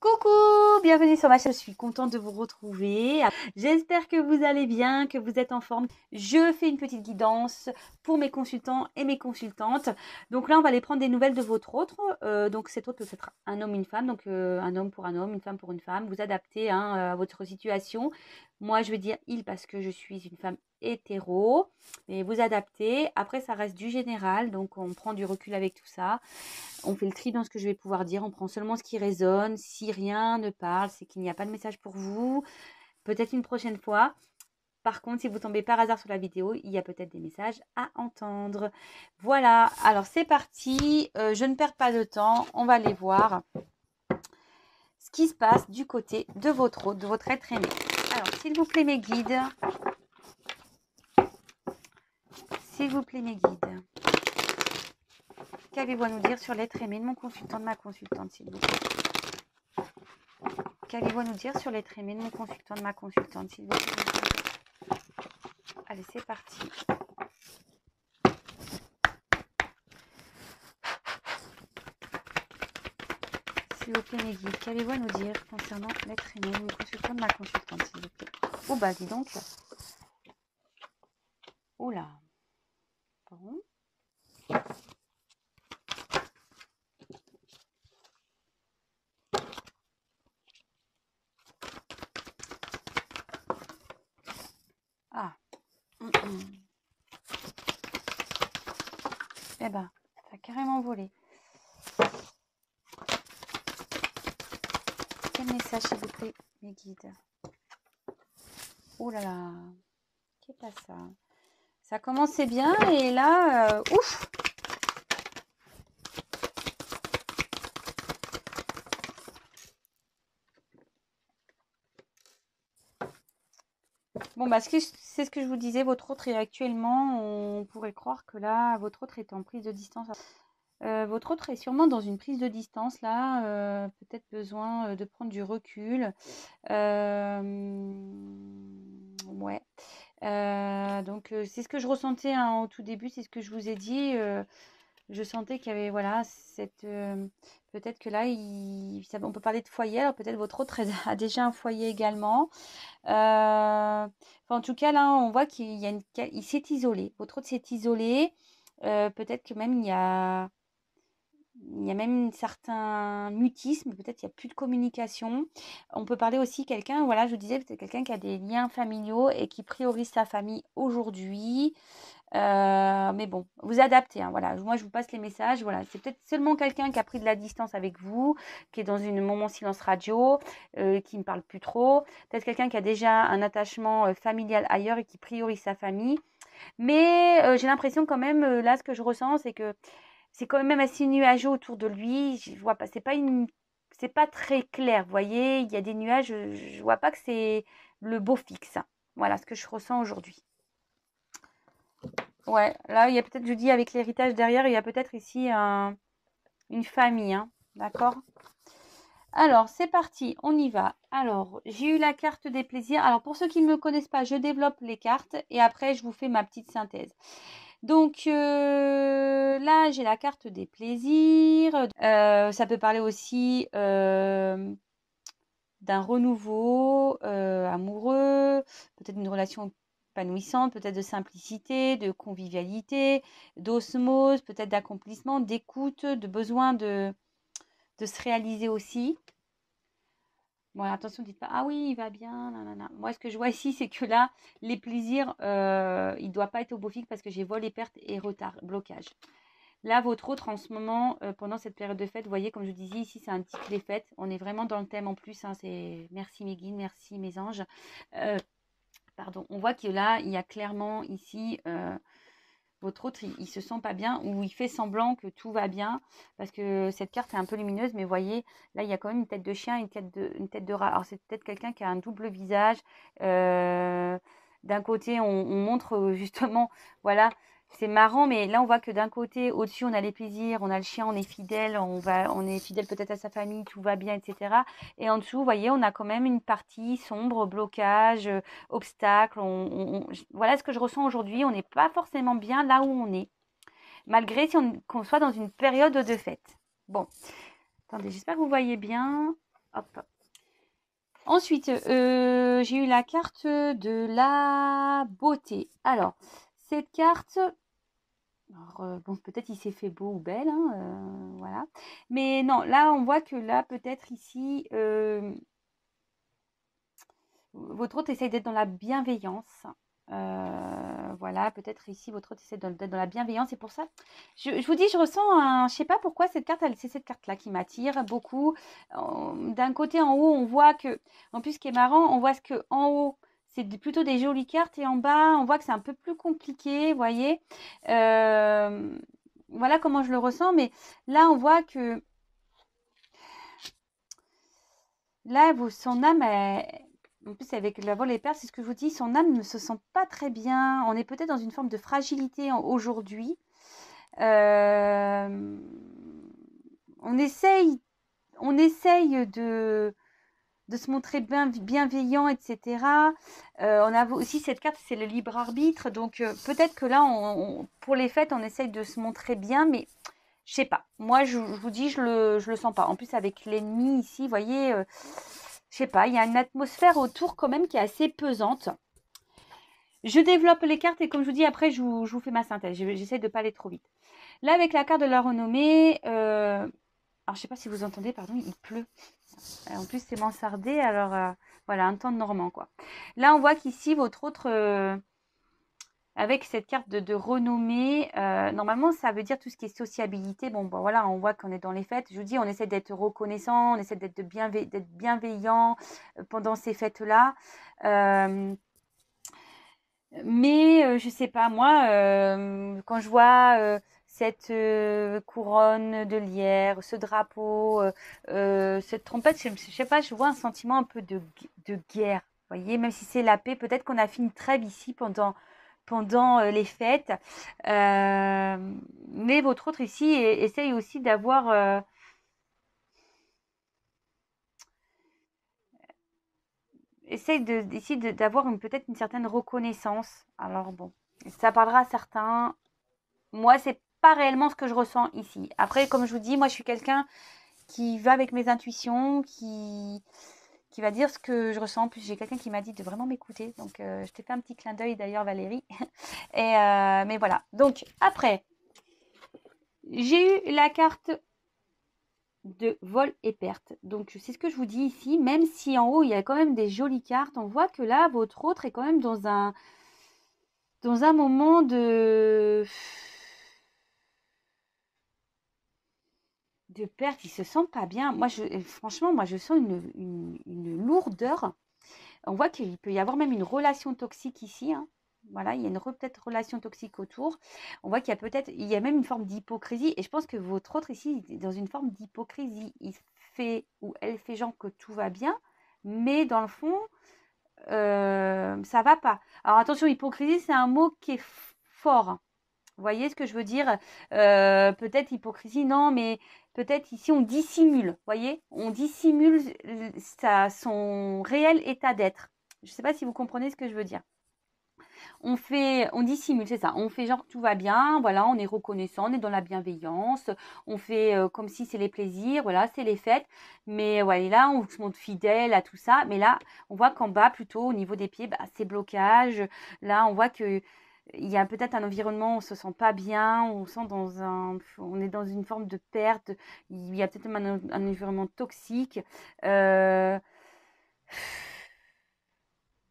Coucou, bienvenue sur ma chaîne, je suis contente de vous retrouver. J'espère que vous allez bien, que vous êtes en forme. Je fais une petite guidance pour mes consultants et mes consultantes. Donc là, on va aller prendre des nouvelles de votre autre. Donc cet autre peut être un homme, une femme. Donc un homme pour un homme, une femme pour une femme. Vous adaptez à votre situation. Moi, je vais dire il parce que je suis une femme hétéro. Mais vous adaptez. Après, ça reste du général. Donc on prend du recul avec tout ça. On fait le tri dans ce que je vais pouvoir dire. On prend seulement ce qui résonne. Si rien ne parle, c'est qu'il n'y a pas de message pour vous. Peut-être une prochaine fois. Par contre, si vous tombez par hasard sur la vidéo, il y a peut-être des messages à entendre. Voilà, alors c'est parti. Je ne perds pas de temps. On va aller voir ce qui se passe du côté de votre hôte, de votre être aimé. Alors, s'il vous plaît, mes guides. S'il vous plaît, mes guides. Qu'avez-vous à nous dire sur l'être aimé de mon consultant, de ma consultante, s'il vous plaît? Qu'avez-vous à nous dire sur l'être aimé de mon consultant, de ma consultante, s'il vous plaît? Allez, c'est parti. S'il vous plaît, mes guides, qu'avez-vous à nous dire concernant l'être aimé de mon consultant, de ma consultante, s'il vous plaît? Oh, bah, dis donc. Oula. Bon. Ah. Eh ben, ça a carrément volé. Quel message, s'il vous plaît, mes guides? Oh là là. Qu'est-ce que ça? Ça commençait bien et là, ouf! Bon, bah, c'est ce que je vous disais, votre autre est actuellement, on pourrait croire que là, votre autre est en prise de distance. Votre autre est sûrement dans une prise de distance, là, peut-être besoin de prendre du recul. Ouais. Donc, c'est ce que je ressentais au tout début, c'est ce que je vous ai dit. Je sentais qu'il y avait, voilà, peut-être que là, on peut parler de foyer, alors peut-être votre autre a déjà un foyer également. En tout cas, là, on voit il s'est isolé. Votre autre s'est isolé. Peut-être que même il y a même un certain mutisme, peut-être il n'y a plus de communication. On peut parler aussi quelqu'un, voilà, je vous disais, peut-être quelqu'un qui a des liens familiaux et qui priorise sa famille aujourd'hui. Mais bon, vous adaptez, hein, voilà. Moi, je vous passe les messages. Voilà, c'est peut-être seulement quelqu'un qui a pris de la distance avec vous, qui est dans une moment silence radio, qui ne parle plus trop. Peut-être quelqu'un qui a déjà un attachement familial ailleurs et qui priorise sa famille. Mais j'ai l'impression quand même, là, ce que je ressens, c'est que c'est quand même assez nuageux autour de lui. Je vois pas, c'est pas très clair. Vous voyez, il y a des nuages. Je vois pas que c'est le beau fixe. Voilà ce que je ressens aujourd'hui. Ouais, là, il y a peut-être, je dis, avec l'héritage derrière, il y a peut-être ici une famille, hein, d'accord? Alors, c'est parti, on y va. Alors, j'ai eu la carte des plaisirs. Alors, pour ceux qui ne me connaissent pas, je développe les cartes et après, je vous fais ma petite synthèse. Donc, là, j'ai la carte des plaisirs. Ça peut parler aussi d'un renouveau amoureux, peut-être une relation épanouissante, peut-être de simplicité, de convivialité, d'osmose, peut-être d'accomplissement, d'écoute, de besoin de se réaliser aussi. Bon, attention, dites pas, ah oui, il va bien, nanana. Moi, ce que je vois ici, c'est que là, les plaisirs, il ne doit pas être au beau fixe parce que j'ai volé, pertes et retard, blocage. Là, votre autre, en ce moment, pendant cette période de fête, vous voyez, comme je vous disais, ici, c'est un petit peu les fêtes. On est vraiment dans le thème en plus. Hein, c'est merci mes guides, merci mes anges. Pardon, on voit que là, il y a clairement ici, votre autre, il se sent pas bien ou il fait semblant que tout va bien parce que cette carte est un peu lumineuse. Mais vous voyez, là, il y a quand même une tête de chien, une tête de rat. Alors, c'est peut-être quelqu'un qui a un double visage. D'un côté, on montre justement, voilà, c'est marrant, mais là, on voit que d'un côté, au-dessus, on a les plaisirs, on a le chien, on est fidèle, on est fidèle peut-être à sa famille, tout va bien, etc. Et en dessous, vous voyez, on a quand même une partie sombre, blocage, obstacle. Voilà ce que je ressens aujourd'hui. On n'est pas forcément bien là où on est, malgré qu'on soit dans une période de fête. Bon, attendez, j'espère que vous voyez bien. Hop. Ensuite, j'ai eu la carte de la beauté. Alors, cette carte, alors, bon, peut-être il s'est fait beau ou belle, hein, voilà. Mais non, là, on voit que là, peut-être ici, votre hôte essaye d'être dans la bienveillance. Voilà, peut-être ici, votre hôte essaie d'être dans la bienveillance. Et pour ça, je vous dis, je ressens un... Je sais pas pourquoi cette carte, c'est cette carte-là qui m'attire beaucoup. D'un côté, en haut, on voit que... En plus, ce qui est marrant, on voit ce que en haut, c'est plutôt des jolies cartes. Et en bas, on voit que c'est un peu plus compliqué, vous voyez. Voilà comment je le ressens. Mais là, on voit que... Là, son âme, en plus avec la vol et perles, c'est ce que je vous dis, son âme ne se sent pas très bien. On est peut-être dans une forme de fragilité aujourd'hui. Euh, on essaye, on essaye de se montrer bienveillant, etc. On a aussi cette carte, c'est le libre arbitre. Donc peut-être que là, pour les fêtes, on essaye de se montrer bien, mais je sais pas. Moi, je vous dis, je le sens pas. En plus, avec l'ennemi ici, vous voyez, je sais pas, il y a une atmosphère autour quand même qui est assez pesante. Je développe les cartes et comme je vous dis, après, je vous fais ma synthèse. J'essaie de pas aller trop vite. Là, avec la carte de la renommée, alors je sais pas si vous entendez, pardon, il pleut. En plus, c'est mansardé, alors voilà, un temps normand, quoi. Là, on voit qu'ici, votre autre... avec cette carte de renommée, normalement, ça veut dire tout ce qui est sociabilité. Bon, voilà, on voit qu'on est dans les fêtes. Je vous dis, on essaie d'être reconnaissant, on essaie d'être bienveillant pendant ces fêtes-là. Mais je sais pas, moi, quand je vois cette couronne de lierre, ce drapeau, cette trompette, je sais pas, je vois un sentiment un peu de guerre. Vous voyez, même si c'est la paix, peut-être qu'on a fait une trêve ici pendant les fêtes. Mais votre autre ici essaye aussi d'avoir... essaye ici d'avoir peut-être une certaine reconnaissance. Alors bon, ça parlera à certains. Moi, c'est pas réellement ce que je ressens ici. Après, comme je vous dis, moi, je suis quelqu'un qui va avec mes intuitions, qui va dire ce que je ressens. En plus, j'ai quelqu'un qui m'a dit de vraiment m'écouter. Donc, je t'ai fait un petit clin d'œil d'ailleurs, Valérie. Mais voilà. Donc, après, j'ai eu la carte de vol et perte. Donc, c'est ce que je vous dis ici. Même si en haut, il y a quand même des jolies cartes, on voit que là, votre autre est quand même dans un moment de perte, il se sent pas bien. Moi, franchement, moi, je sens une lourdeur. On voit qu'il peut y avoir même une relation toxique ici, hein. Voilà, il y a peut-être relation toxique autour. On voit il y a même une forme d'hypocrisie. Et je pense que votre autre ici est dans une forme d'hypocrisie. Il fait ou elle fait genre que tout va bien, mais dans le fond, ça va pas. Alors attention, hypocrisie, c'est un mot qui est fort. Vous voyez ce que je veux dire? Peut-être hypocrisie, non, mais peut-être ici on dissimule. Vous voyez? On dissimule son réel état d'être. Je ne sais pas si vous comprenez ce que je veux dire. On dissimule, c'est ça. On fait genre tout va bien, voilà, on est reconnaissant, on est dans la bienveillance, on fait comme si c'est les plaisirs, voilà, c'est les fêtes. Mais ouais, là, on se montre fidèle à tout ça. Mais là, on voit qu'en bas, plutôt au niveau des pieds, bah, c'est blocage. Là, on voit que il y a peut-être un environnement où on se sent pas bien, on est dans une forme de perte. Il y a peut-être même un environnement toxique. Euh,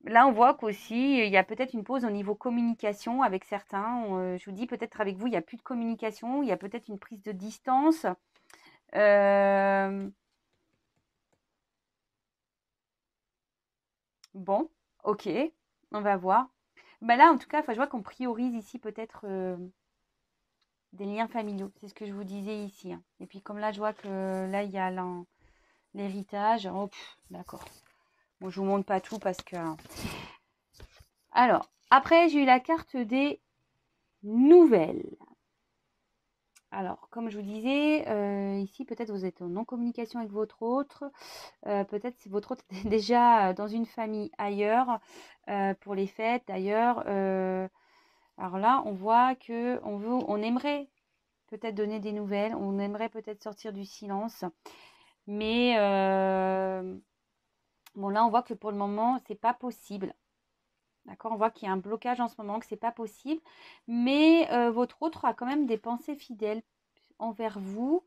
Là, on voit qu'aussi, il y a peut-être une pause au niveau communication avec certains. Je vous dis, peut-être avec vous, il n'y a plus de communication, il y a peut-être une prise de distance. Euh, bon, ok, on va voir. Ben là, en tout cas, enfin, je vois qu'on priorise ici peut-être des liens familiaux. C'est ce que je vous disais ici, hein. Et puis comme là, je vois que là, il y a l'héritage. Oh, d'accord. Bon, je vous montre pas tout parce que... Alors, après, j'ai eu la carte des nouvelles. Alors, comme je vous disais, ici, peut-être vous êtes en non-communication avec votre autre. Peut-être si votre autre est déjà dans une famille ailleurs, pour les fêtes d'ailleurs. Alors là, on voit que on aimerait peut-être donner des nouvelles, on aimerait peut-être sortir du silence. Mais bon, là, on voit que pour le moment, c'est pas possible. D'accord? On voit qu'il y a un blocage en ce moment, que c'est pas possible. Mais votre autre a quand même des pensées fidèles envers vous.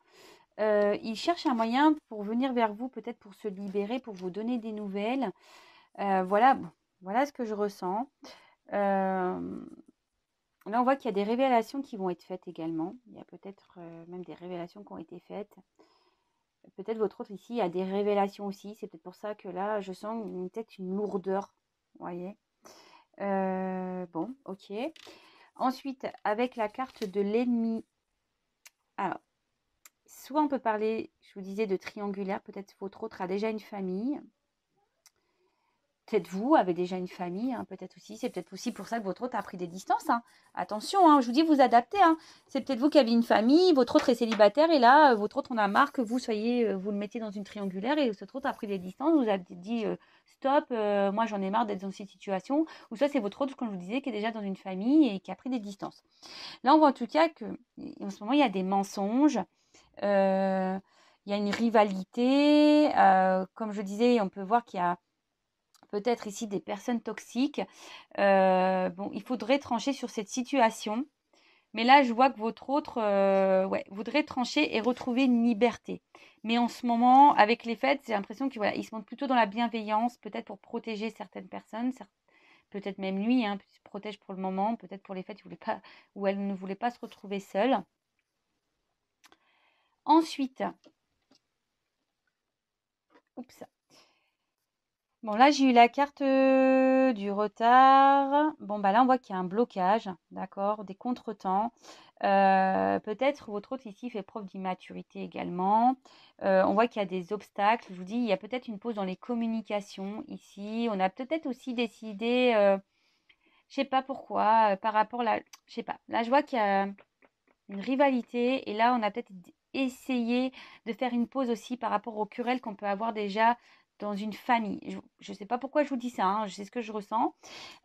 Il cherche un moyen pour venir vers vous, peut-être pour se libérer, pour vous donner des nouvelles. Voilà, bon, voilà ce que je ressens. Là, on voit qu'il y a des révélations qui vont être faites également. Il y a peut-être même des révélations qui ont été faites. Peut-être votre autre ici a des révélations aussi. C'est peut-être pour ça que là, je sens peut-être une lourdeur. Vous voyez? Bon, ok. Ensuite, avec la carte de l'ennemi. Alors, soit on peut parler, je vous disais, de triangulaire. Peut-être votre autre a déjà une famille. Peut-être vous avez déjà une famille, hein, peut-être aussi. C'est peut-être aussi pour ça que votre autre a pris des distances. Hein. Attention, hein, je vous dis, vous adaptez. Hein. C'est peut-être vous qui avez une famille, votre autre est célibataire et là, votre autre en a marre que vous soyez, vous le mettez dans une triangulaire et votre autre a pris des distances. Vous avez dit stop, moi j'en ai marre d'être dans cette situation. Ou soit c'est votre autre, comme je vous disais, qui est déjà dans une famille et qui a pris des distances. Là, on voit en tout cas que en ce moment, il y a des mensonges. Il y a une rivalité. Comme je disais, on peut voir qu'il y a peut-être ici des personnes toxiques. Bon, il faudrait trancher sur cette situation. Mais là, je vois que votre autre ouais, voudrait trancher et retrouver une liberté. Mais en ce moment, avec les fêtes, j'ai l'impression qu'il voilà, il se montre plutôt dans la bienveillance, peut-être pour protéger certaines personnes, peut-être même lui, hein, il se protège pour le moment, peut-être pour les fêtes, il voulait pas, ou elle ne voulait pas se retrouver seule. Ensuite, oups. Bon, là, j'ai eu la carte du retard. Bon, bah là, on voit qu'il y a un blocage, d'accord, des contretemps. Peut-être votre autre ici fait preuve d'immaturité également. On voit qu'il y a des obstacles. Je vous dis, il y a peut-être une pause dans les communications ici. On a peut-être aussi décidé, je sais pas pourquoi, par rapport là, je sais pas. Là, je vois qu'il y a une rivalité et là, on a peut-être essayé de faire une pause aussi par rapport aux querelles qu'on peut avoir déjà dans une famille. Je ne sais pas pourquoi je vous dis ça, hein, c'est ce que je ressens.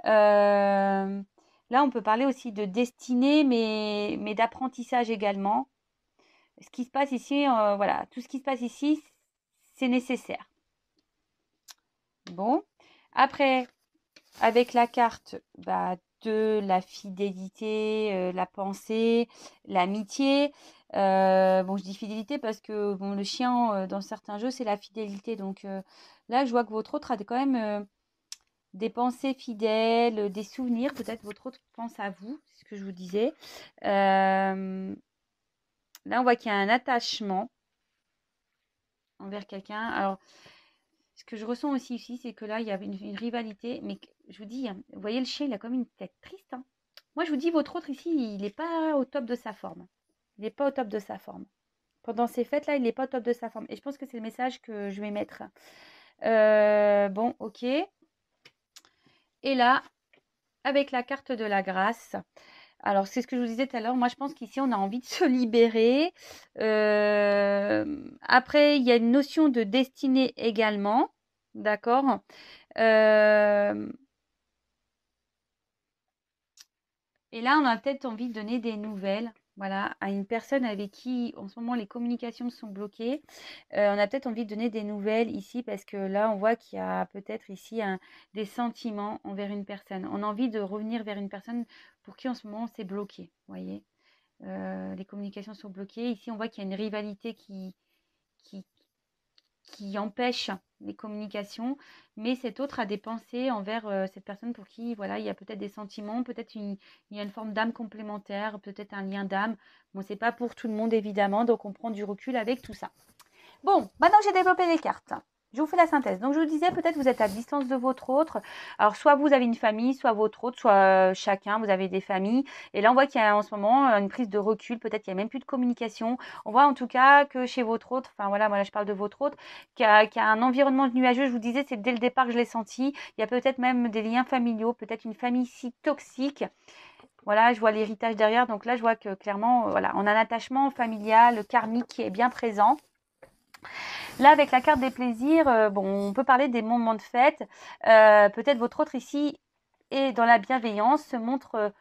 Là, on peut parler aussi de destinée, mais d'apprentissage également. Ce qui se passe ici, voilà, tout ce qui se passe ici, c'est nécessaire. Bon, après, avec la carte de la fidélité, la pensée, l'amitié. Bon, je dis fidélité parce que bon, le chien, dans certains jeux, c'est la fidélité. Donc là, je vois que votre autre a quand même des pensées fidèles, des souvenirs. Peut-être votre autre pense à vous, c'est ce que je vous disais. Là, on voit qu'il y a un attachement envers quelqu'un. Alors, ce que je ressens aussi ici, c'est que là, il y avait une rivalité. Mais je vous dis, hein, vous voyez, le chien, il a comme une tête triste. Hein. Moi, je vous dis, votre autre ici, il n'est pas au top de sa forme. Il n'est pas au top de sa forme. Pendant ces fêtes-là, il n'est pas au top de sa forme. Et je pense que c'est le message que je vais mettre. Bon, ok. Et là, avec la carte de la grâce. Alors, c'est ce que je vous disais tout à l'heure. Moi, je pense qu'ici, on a envie de se libérer. Après, il y a une notion de destinée également. D'accord. Et là, on a peut-être envie de donner des nouvelles, voilà, à une personne avec qui, en ce moment, les communications sont bloquées. On a peut-être envie de donner des nouvelles ici parce que là, on voit qu'il y a peut-être ici des sentiments envers une personne. On a envie de revenir vers une personne pour qui, en ce moment, c'est bloqué, vous voyez. Les communications sont bloquées. Ici, on voit qu'il y a une rivalité qui, qui empêche les communications, mais cet autre a des pensées envers cette personne pour qui voilà, il y a peut-être des sentiments, peut-être il y a une forme d'âme complémentaire, peut-être un lien d'âme. Bon, c'est pas pour tout le monde évidemment, donc on prend du recul avec tout ça. Bon, maintenant j'ai développé les cartes. Je vous fais la synthèse. Donc, je vous disais, peut-être vous êtes à distance de votre autre. Alors, soit vous avez une famille, soit votre autre, soit chacun, vous avez des familles. Et là, on voit qu'il y a en ce moment une prise de recul. Peut-être qu'il n'y a même plus de communication. On voit en tout cas que chez votre autre, enfin voilà, moi là, je parle de votre autre, qu'il y a un environnement nuageux. Je vous disais, c'est dès le départ que je l'ai senti. Il y a peut-être même des liens familiaux, peut-être une famille si toxique. Voilà, je vois l'héritage derrière. Donc là, je vois que clairement, voilà, on a un attachement familial, karmique qui est bien présent. Là, avec la carte des plaisirs, bon, on peut parler des moments de fête. Peut-être votre autre ici est dans la bienveillance, se montre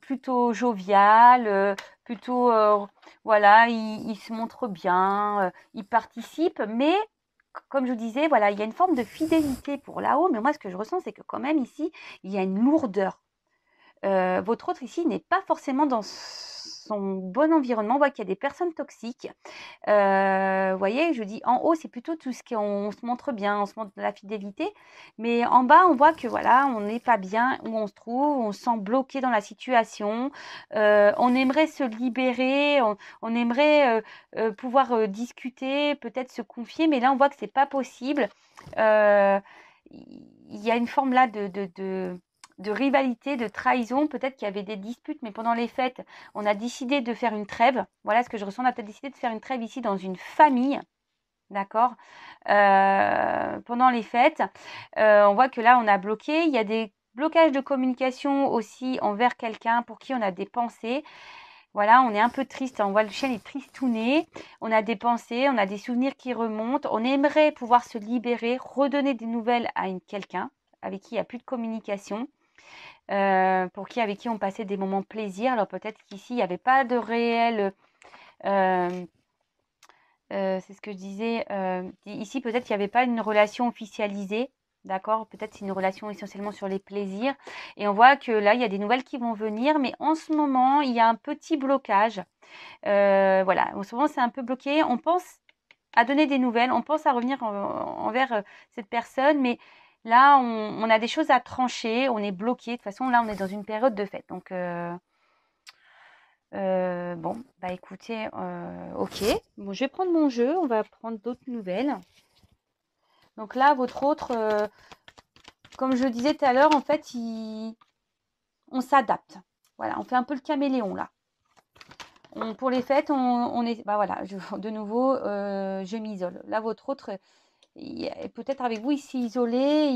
plutôt jovial, plutôt, voilà, il se montre bien, il participe, mais comme je vous disais, voilà, il y a une forme de fidélité pour là-haut, mais moi, ce que je ressens, c'est que quand même ici, il y a une lourdeur. Votre autre ici n'est pas forcément dans son bon environnement. On voit qu'il y a des personnes toxiques. Vous voyez, je dis en haut, c'est plutôt tout ce qu'on se montre bien, on se montre de la fidélité. Mais en bas, on voit que voilà, on n'est pas bien où on se trouve, on se sent bloqué dans la situation. On aimerait se libérer, on aimerait pouvoir discuter, peut-être se confier, mais là, on voit que c'est pas possible. Il y a une forme là de rivalité, de trahison. Peut-être qu'il y avait des disputes, mais pendant les fêtes, on a décidé de faire une trêve. Voilà ce que je ressens. On a peut-être décidé de faire une trêve ici dans une famille. D'accord. Pendant les fêtes, on voit que là, on a bloqué. Il y a des blocages de communication aussi envers quelqu'un pour qui on a des pensées. Voilà, on est un peu triste. On voit le chien est tristouné. On a des pensées, on a des souvenirs qui remontent. On aimerait pouvoir se libérer, redonner des nouvelles à quelqu'un avec qui il n'y a plus de communication. Avec qui on passait des moments plaisir. Alors peut-être qu'ici, il n'y avait pas de réel... c'est ce que je disais. Ici, peut-être qu'il n'y avait pas une relation officialisée. D'accord. Peut-être c'est une relation essentiellement sur les plaisirs. Et on voit que là, il y a des nouvelles qui vont venir. Mais en ce moment, il y a un petit blocage. Voilà. En ce moment, c'est un peu bloqué. On pense à donner des nouvelles. On pense à revenir envers cette personne. Mais là, on a des choses à trancher. On est bloqué. De toute façon, là, on est dans une période de fête. Donc, bon, bah écoutez, ok. Bon, je vais prendre mon jeu. On va prendre d'autres nouvelles. Donc là, votre autre, comme je disais tout à l'heure, en fait, on s'adapte. Voilà, on fait un peu le caméléon là. Pour les fêtes, on est... Bah voilà, de nouveau, je m'isole. Là, votre autre, peut-être avec vous, il s'est isolé.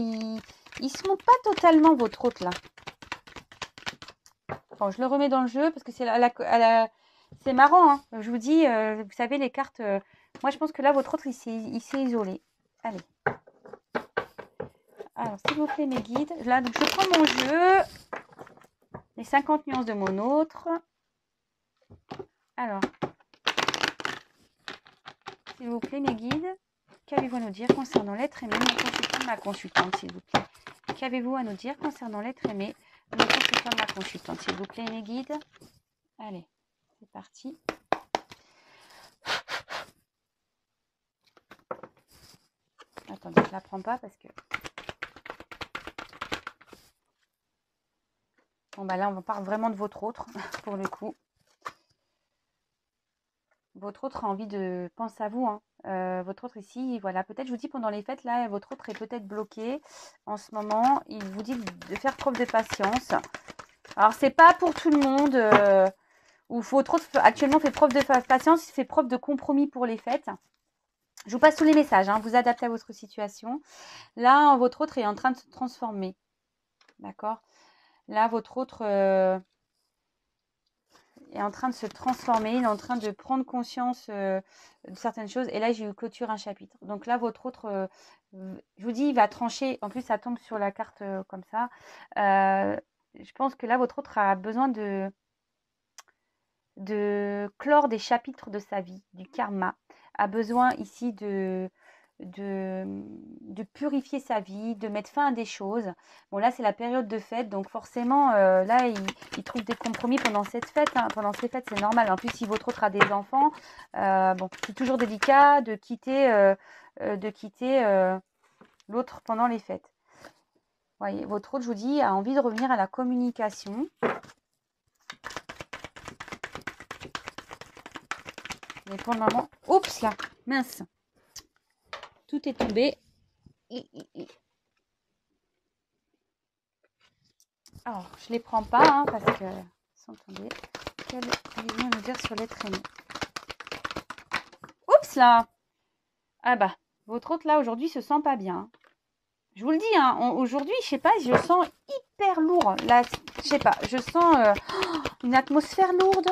Il se montre pas totalement, votre autre là. Bon, je le remets dans le jeu parce que c'est c'est marrant. Hein. Je vous dis, vous savez, les cartes... moi, je pense que là, votre autre, il s'est isolé. Allez. Alors, s'il vous plaît, mes guides. Là, donc, je prends mon jeu. Les 50 nuances de mon autre. Alors, s'il vous plaît, mes guides, qu'avez-vous à nous dire concernant l'être aimé, mon consultant, ma consultante, s'il vous plaît. Qu'avez-vous à nous dire concernant l'être aimé, mon consultant, ma consultante, s'il vous plaît, mes guides. Allez, c'est parti. Attendez, je ne la prends pas parce que... Bon, bah là, on parle vraiment de votre autre, pour le coup. Votre autre a envie de penser à vous. Hein. Votre autre ici, voilà, peut-être, je vous dis, pendant les fêtes, là, votre autre est peut-être bloqué en ce moment. Il vous dit de faire preuve de patience. Alors, c'est pas pour tout le monde. Ou votre autre actuellement fait preuve de patience, il fait preuve de compromis pour les fêtes. Je vous passe tous les messages, hein, vous adaptez à votre situation. Là, votre autre est en train de se transformer. D'accord. Là, votre autre est en train de se transformer. Il est en train de prendre conscience de certaines choses. Et là, j'ai eu clôture un chapitre. Donc là, votre autre, je vous dis, il va trancher. En plus, ça tombe sur la carte comme ça. Je pense que là, votre autre a besoin de clore des chapitres de sa vie, du karma, a besoin ici de purifier sa vie, de mettre fin à des choses. Bon, là, c'est la période de fête, donc forcément, là, il trouve des compromis pendant cette fête. Hein. Pendant ces fêtes, c'est normal. En plus, si votre autre a des enfants, bon, c'est toujours délicat de quitter l'autre pendant les fêtes. Voyez, votre autre, je vous dis, a envie de revenir à la communication. Mais pour le moment... Oups là, mince. Tout est tombé. Alors, je ne les prends pas hein, parce que... Sans tomber. Qu'allez-vous nous dire sur l'être aimé? Oups là. Ah bah, votre autre là aujourd'hui se sent pas bien. Je vous le dis, hein, aujourd'hui, je sais pas, je le sens hyper lourd. Là, je sais pas, je sens une atmosphère lourde.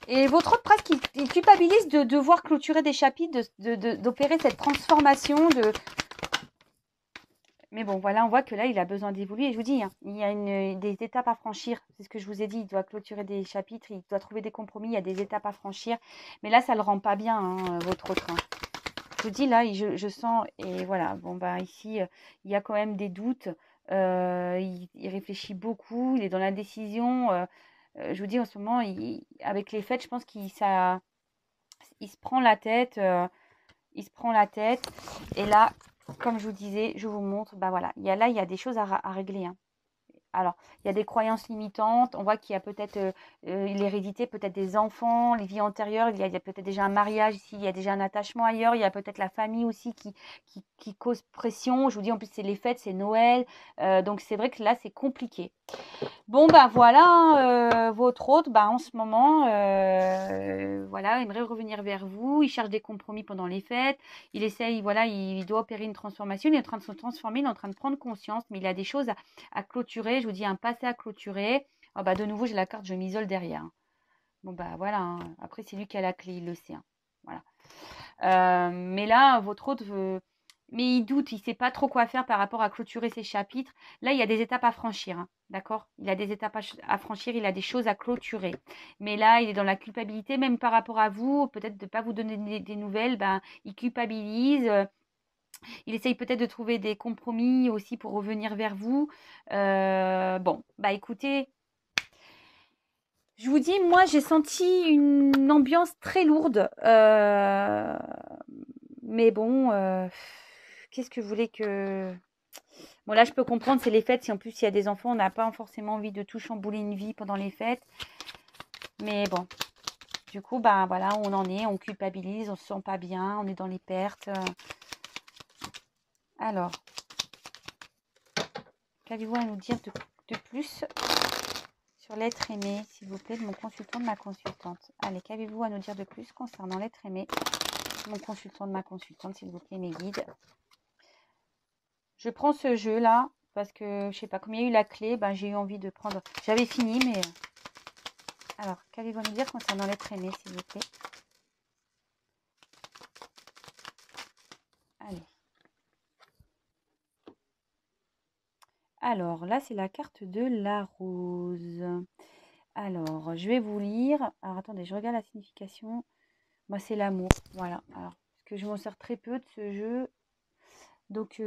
Et votre autre presque, il culpabilise de devoir clôturer des chapitres, d'opérer cette transformation. Mais bon, voilà, on voit que là, il a besoin d'évoluer. Je vous dis, hein, il y a des étapes à franchir. C'est ce que je vous ai dit. Il doit clôturer des chapitres, il doit trouver des compromis. Il y a des étapes à franchir. Mais là, ça ne le rend pas bien, hein, votre autre, hein. Je vous dis, là, je sens, et voilà, bon, bah, ici, il y a quand même des doutes. Il réfléchit beaucoup. Il est dans la décision. Je vous dis, en ce moment, avec les fêtes, je pense il se prend la tête. Il se prend la tête. Et là, comme je vous disais, je vous montre, bah voilà, il y a des choses à régler, hein. Alors, il y a des croyances limitantes. On voit qu'il y a peut-être l'hérédité, peut-être des enfants, les vies antérieures. Il y a peut-être déjà un mariage ici, il y a déjà un attachement ailleurs. Il y a peut-être la famille aussi qui cause pression. Je vous dis, en plus, c'est les fêtes, c'est Noël. Donc, c'est vrai que là, c'est compliqué. Bon, bah voilà, hein, votre hôte, bah, en ce moment, voilà, aimerait revenir vers vous. Il cherche des compromis pendant les fêtes. Il essaye, voilà, il doit opérer une transformation. Il est en train de se transformer, il est en train de prendre conscience, mais il a des choses à clôturer. Je vous dis, un passé à clôturer. Ah, bah, de nouveau, j'ai la carte, je m'isole derrière, hein. Bon, bah voilà, hein. Après, c'est lui qui a la clé, il le sait, hein. Voilà. Mais là, votre hôte veut. Mais il doute, il ne sait pas trop quoi faire par rapport à clôturer ses chapitres. Là, il y a des étapes à franchir, hein, d'accord? Il a des étapes à franchir, il a des choses à clôturer. Mais là, il est dans la culpabilité, même par rapport à vous, peut-être de ne pas vous donner des nouvelles, ben, il culpabilise. Il essaye peut-être de trouver des compromis aussi pour revenir vers vous. Bon, bah écoutez, je vous dis, moi, j'ai senti une ambiance très lourde. Mais bon, qu'est-ce que vous voulez que... Bon, là, je peux comprendre, c'est les fêtes. Si en plus, il y a des enfants, on n'a pas forcément envie de tout chambouler une vie pendant les fêtes. Mais bon, du coup, bah voilà, on en est, on culpabilise, on se sent pas bien, on est dans les pertes. Alors, qu'avez-vous à nous dire de plus sur l'être aimé, s'il vous plaît, de mon consultant, de ma consultante? Allez, qu'avez-vous à nous dire de plus concernant l'être aimé, mon consultant, de ma consultante, s'il vous plaît, mes guides? Je prends ce jeu-là parce que, je sais pas, comme il y a eu la clé, ben, j'ai eu envie de prendre... J'avais fini, mais... Alors, qu'avez-vous à nous dire concernant l'être aimé, s'il vous plaît? Allez. Alors, là, c'est la carte de la rose. Alors, je vais vous lire. Alors, attendez, je regarde la signification. Moi, c'est l'amour. Voilà. Alors, parce que je m'en sers très peu de ce jeu. Donc,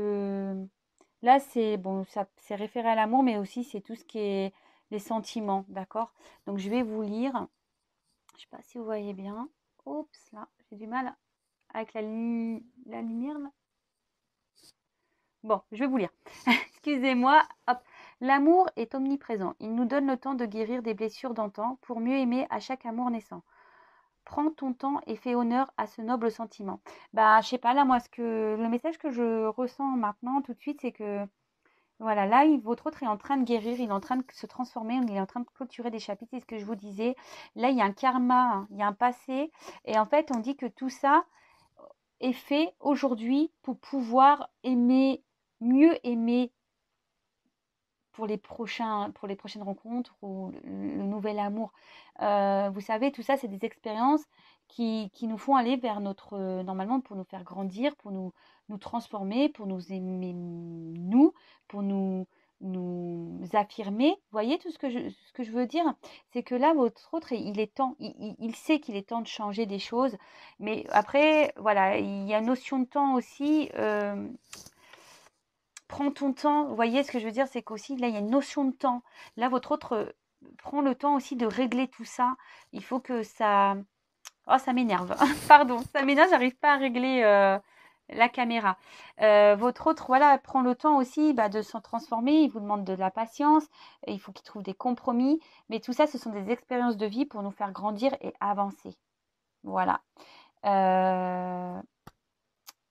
là, c'est bon, ça c'est référé à l'amour, mais aussi c'est tout ce qui est les sentiments, d'accord? Donc, je vais vous lire. Je sais pas si vous voyez bien. Oups, là, j'ai du mal avec la lumière, là. Bon, je vais vous lire. Excusez-moi. Hop. L'amour est omniprésent. Il nous donne le temps de guérir des blessures d'antan pour mieux aimer à chaque amour naissant. Prends ton temps et fais honneur à ce noble sentiment. Bah, je sais pas, là, moi, le message que je ressens maintenant, tout de suite, c'est que, voilà, là, votre autre est en train de guérir, il est en train de se transformer, il est en train de clôturer des chapitres, c'est ce que je vous disais. Là, il y a un karma, hein, il y a un passé, et en fait, on dit que tout ça est fait aujourd'hui pour pouvoir aimer, mieux aimer pour les prochaines rencontres ou le nouvel amour. Vous savez, tout ça, c'est des expériences qui nous font aller vers normalement, pour nous faire grandir, pour nous transformer, pour nous aimer nous, pour nous affirmer. Vous voyez tout ce que je veux dire? C'est que là, votre autre, il est temps, il sait qu'il est temps de changer des choses. Mais après, voilà, il y a une notion de temps aussi. Prends ton temps. Vous voyez ce que je veux dire? C'est qu'aussi, là, il y a une notion de temps. Là, votre autre prend le temps aussi de régler tout ça. Il faut que ça... Oh, ça m'énerve. Pardon, ça m'énerve, j'arrive pas à régler la caméra. Votre autre, voilà, prend le temps aussi, bah, de s'en transformer. Il vous demande de la patience. Il faut qu'il trouve des compromis. Mais tout ça, ce sont des expériences de vie pour nous faire grandir et avancer. Voilà.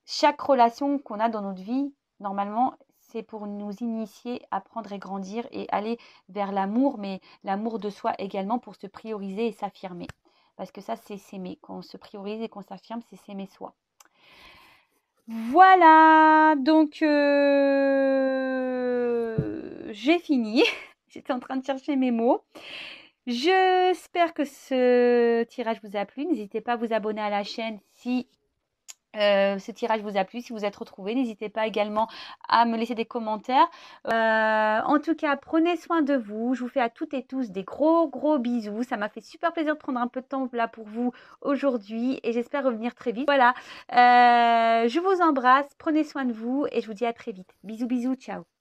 Chaque relation qu'on a dans notre vie, normalement, c'est pour nous initier, apprendre et grandir et aller vers l'amour, mais l'amour de soi également pour se prioriser et s'affirmer. Parce que ça, c'est s'aimer. Quand on se priorise et qu'on s'affirme, c'est s'aimer soi. Voilà, donc j'ai fini. J'étais en train de chercher mes mots. J'espère que ce tirage vous a plu. N'hésitez pas à vous abonner à la chaîne si ce tirage vous a plu, si vous êtes retrouvés. N'hésitez pas également à me laisser des commentaires. En tout cas, prenez soin de vous. Je vous fais à toutes et tous des gros, gros bisous. Ça m'a fait super plaisir de prendre un peu de temps là pour vous aujourd'hui et j'espère revenir très vite. Voilà, je vous embrasse, prenez soin de vous et je vous dis à très vite. Bisous, bisous, ciao.